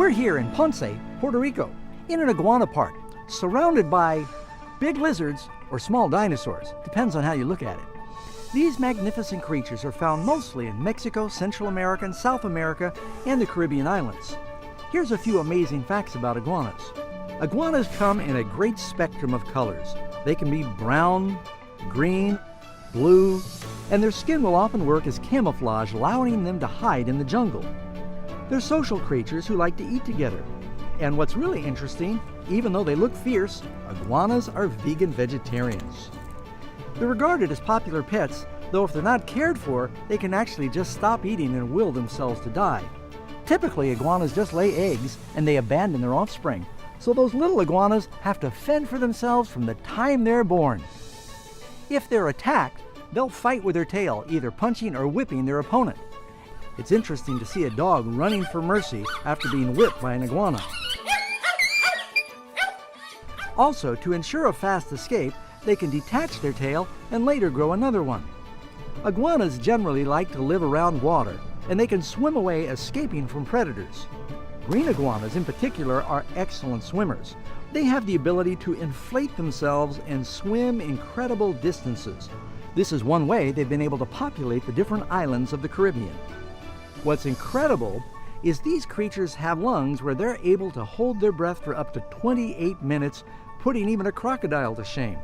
We're here in Ponce, Puerto Rico, in an iguana park, surrounded by big lizards or small dinosaurs, depends on how you look at it. These magnificent creatures are found mostly in Mexico, Central America, and South America, and the Caribbean islands. Here's a few amazing facts about iguanas. Iguanas come in a great spectrum of colors. They can be brown, green, blue, and their skin will often work as camouflage, allowing them to hide in the jungle. They're social creatures who like to eat together. And what's really interesting, even though they look fierce, iguanas are vegan vegetarians. They're regarded as popular pets, though if they're not cared for, they can actually just stop eating and will themselves to die. Typically, iguanas just lay eggs and they abandon their offspring, so those little iguanas have to fend for themselves from the time they're born. If they're attacked, they'll fight with their tail, either punching or whipping their opponent. It's interesting to see a dog running for mercy after being whipped by an iguana. Also, to ensure a fast escape, they can detach their tail and later grow another one. Iguanas generally like to live around water, and they can swim away escaping from predators. Green iguanas in particular are excellent swimmers. They have the ability to inflate themselves and swim incredible distances. This is one way they've been able to populate the different islands of the Caribbean. What's incredible is these creatures have lungs where they're able to hold their breath for up to 28 minutes, putting even a crocodile to shame.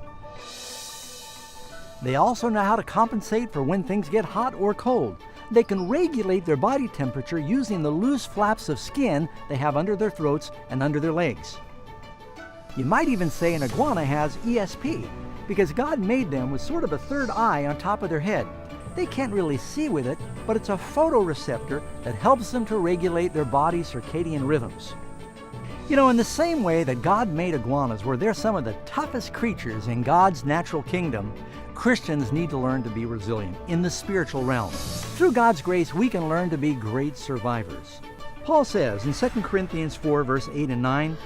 They also know how to compensate for when things get hot or cold. They can regulate their body temperature using the loose flaps of skin they have under their throats and under their legs. You might even say an iguana has ESP, because God made them with sort of a third eye on top of their head. They can't really see with it, but it's a photoreceptor that helps them to regulate their body's circadian rhythms. You know, in the same way that God made iguanas where they're some of the toughest creatures in God's natural kingdom, Christians need to learn to be resilient in the spiritual realm. Through God's grace, we can learn to be great survivors. Paul says in 2 Corinthians 4, verse 8 and 9,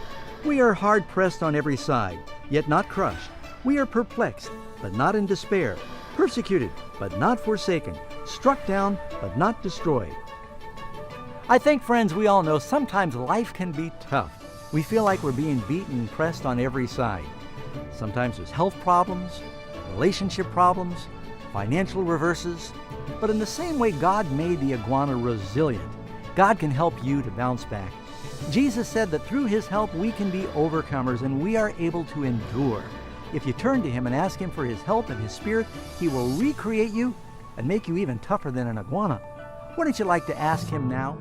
"We are hard-pressed on every side, yet not crushed. We are perplexed, but not in despair, persecuted, but not forsaken, struck down, but not destroyed." I think, friends, we all know sometimes life can be tough. We feel like we're being beaten and pressed on every side. Sometimes there's health problems, relationship problems, financial reverses. But in the same way God made the iguana resilient, God can help you to bounce back. Jesus said that through His help we can be overcomers and we are able to endure. If you turn to Him and ask Him for His help and His Spirit, He will recreate you and make you even tougher than an iguana. Wouldn't you like to ask Him now?